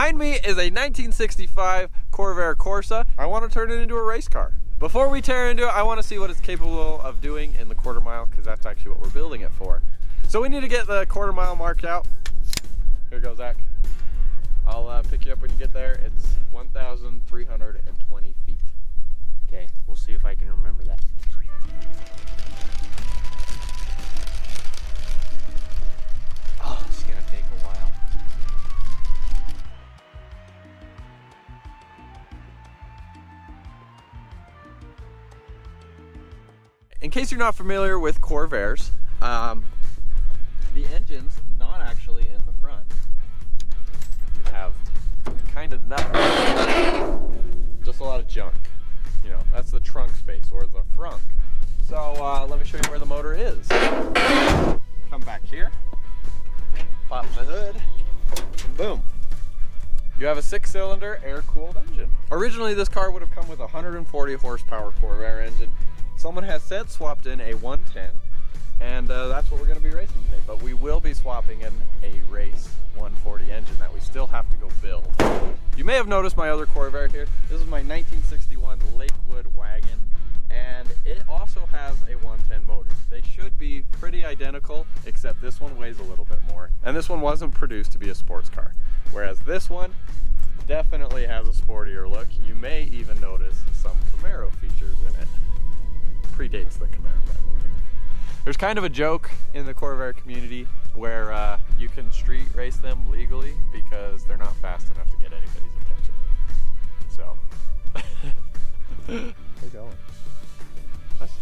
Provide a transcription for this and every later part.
Behind me is a 1965 Corvair Corsa. I want to turn it into a race car. Before we tear into it, I want to see what it's capable of doing in the quarter mile, because that's actually what we're building it for. So we need to get the quarter mile marked out. Here you go, Zach. I'll pick you up when you get there. It's 1,320 feet. Okay, we'll see if I can remember that. Oh, it's gonna take a while. In case you're not familiar with Corvairs, the engine's not actually in the front. You have kind of nothing, just a lot of junk. You know, that's the trunk space, or the frunk. So let me show you where the motor is. Come back here, pop the hood, and boom. You have a 6-cylinder air-cooled engine. Originally, this car would have come with a 140 horsepower Corvair engine. Someone has since swapped in a 110, and that's what we're going to be racing today. But we will be swapping in a race 140 engine that we still have to go build. You may have noticed my other Corvair here. This is my 1961 Lakewood wagon, and it also has a 110 motor. They should be pretty identical, except this one weighs a little bit more. And this one wasn't produced to be a sports car, whereas this one definitely has a sportier look. You may even notice some Camaro features in it. Predates the Camaro, by the way. There's kind of a joke in the Corvair community where you can street race them legally because they're not fast enough to get anybody's attention. So, we're going.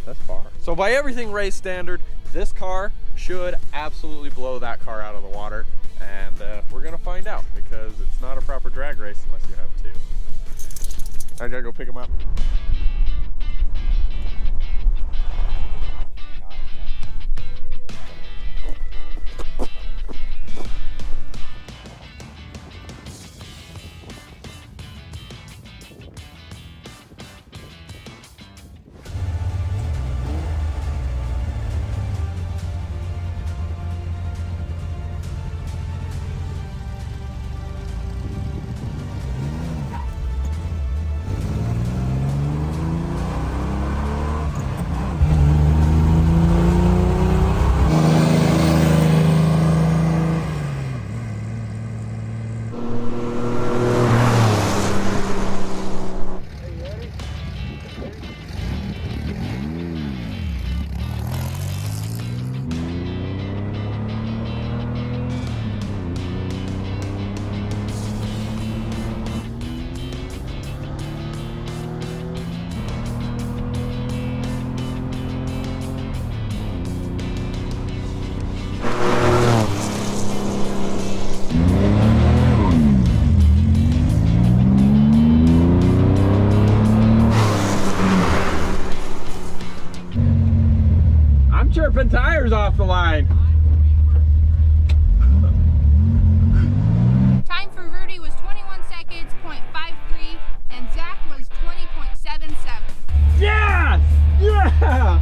That's far. So by everything race standard, this car should absolutely blow that car out of the water, and we're gonna find out because it's not a proper drag race unless you have two. I gotta go pick them up. Chirping tires off the line. Time for Rudy was 21 seconds, .53, and Zach was 20.77. Yes! Yeah!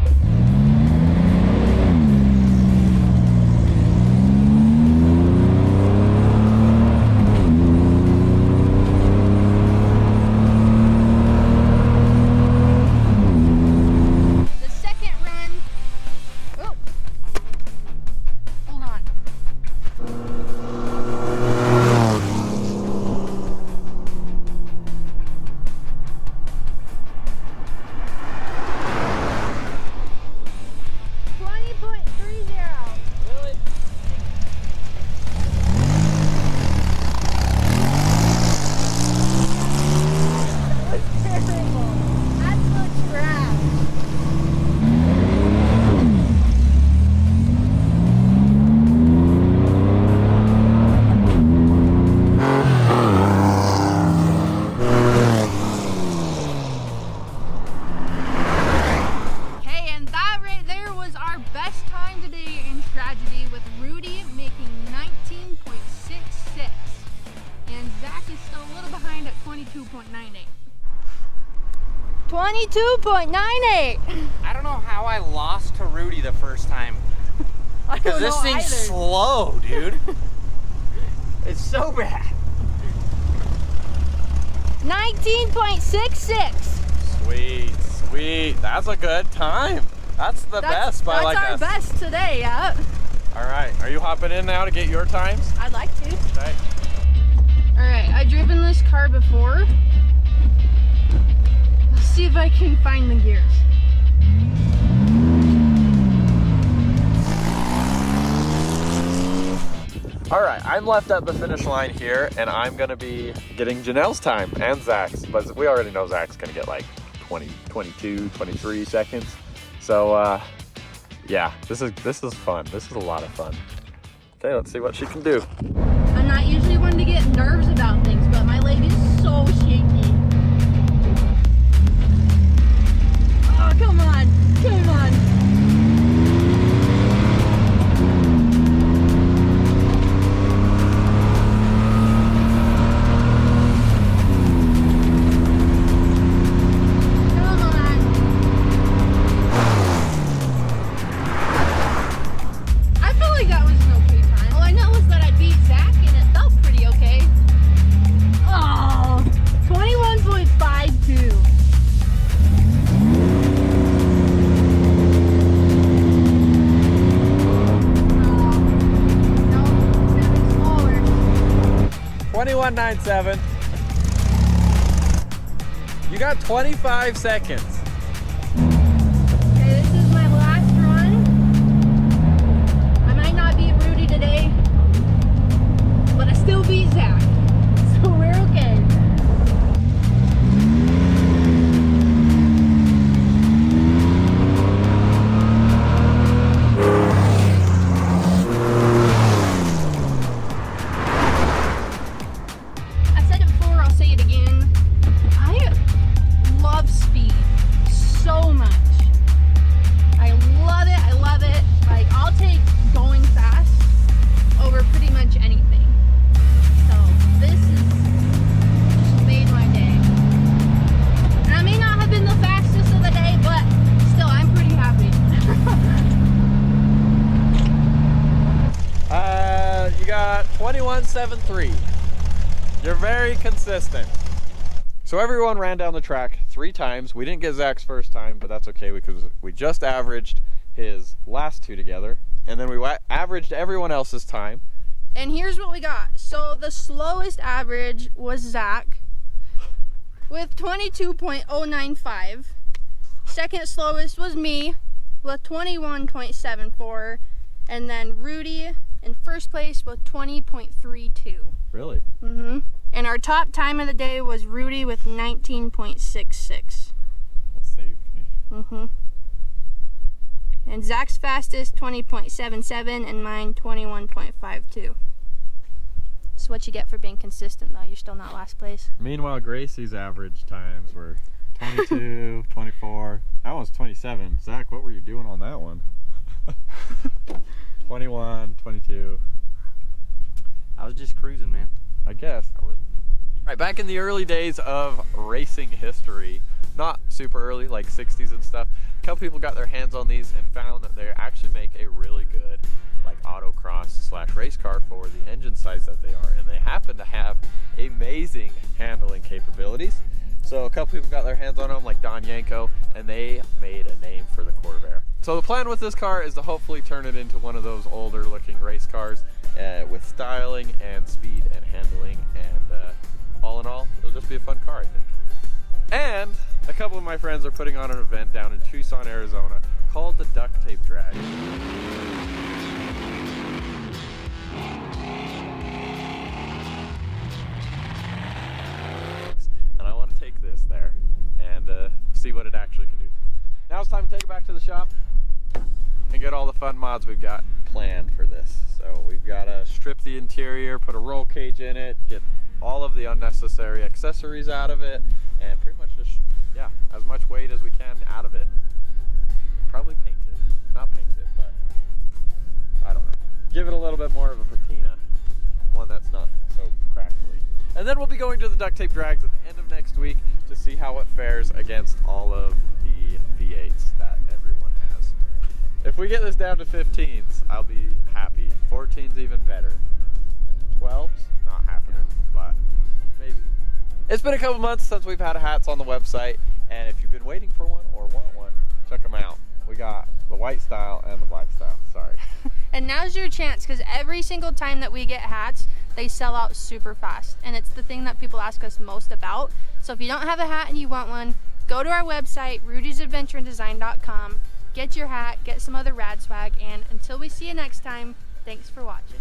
Tragedy with Rudy making 19.66, and Zach is still a little behind at 22.98. 22.98! I don't know how I lost to Rudy the first time. Because this thing's slow, dude. It's so bad. 19.66. Sweet, sweet. That's a good time. That's the best by like That's our best today, yeah. All right, are you hopping in now to get your times? I'd like to. Okay. All right, I've driven this car before. Let's see if I can find the gears. All right, I'm left at the finish line here, and I'm gonna be getting Janelle's time and Zach's, but we already know Zach's gonna get like 20, 22, 23 seconds. So yeah, this is fun. This is a lot of fun. Okay, let's see what she can do. I'm not usually one to get nerves about things, but my leg is so shaky. Oh, come on, come on. .97. You got 25 seconds. Okay, this is my last run. I might not beat Rudy today, but I still beat Zach, so we're okay. You got 21.73. You're very consistent. So everyone ran down the track 3 times. We didn't get Zach's first time, but that's okay because we just averaged his last 2 together, and then we averaged everyone else's time. And here's what we got. So the slowest average was Zach with 22.095. Second slowest was me with 21.74. And then Rudy in first place with 20.32. Really? Mm-hmm. And our top time of the day was Rudy with 19.66. That saved me. Mm-hmm. And Zach's fastest 20.77 and mine 21.52. That's what you get for being consistent, though. You're still not last place. Meanwhile, Gracie's average times were 22, 24. That one's 27. Zach, what were you doing on that one? 21, 22. I was just cruising, man. I guess. I was. All right, back in the early days of racing history, not super early, like 60s and stuff, a couple people got their hands on these and found that they actually make a really good like autocross / race car for the engine size that they are, and they happen to have amazing handling capabilities. So a couple people got their hands on them, like Don Yanko, and they made a name for the Corvair. So the plan with this car is to hopefully turn it into one of those older looking race cars with styling and speed and handling, and all in all, it'll just be a fun car, I think. And a couple of my friends are putting on an event down in Tucson, Arizona called the Duct Tape Drag. And I want to take this there and see what it actually can do. Now it's time to take it back to the shop and get all the fun mods we've got planned for this. So we've got to strip the interior, put a roll cage in it, get all of the unnecessary accessories out of it, and pretty much just, yeah, as much weight as we can out of it. Probably paint it. Not paint it, but I don't know. Give it a little bit more of a patina. One that's not so crackly. And then we'll be going to the duct tape drags at the end of next week to see how it fares against all of the V8s that everyone has. If we get this down to 15s, I'll be happy. 14s even better. 12s, not happening, but maybe. It's been a couple months since we've had hats on the website, and if you've been waiting for one or want one, check them out. We got the white style and the black style. Sorry. And now's your chance, because every single time that we get hats, they sell out super fast. And it's the thing that people ask us most about. So if you don't have a hat and you want one, go to our website, rudysadventureanddesign.com, get your hat, get some other rad swag, and until we see you next time, thanks for watching.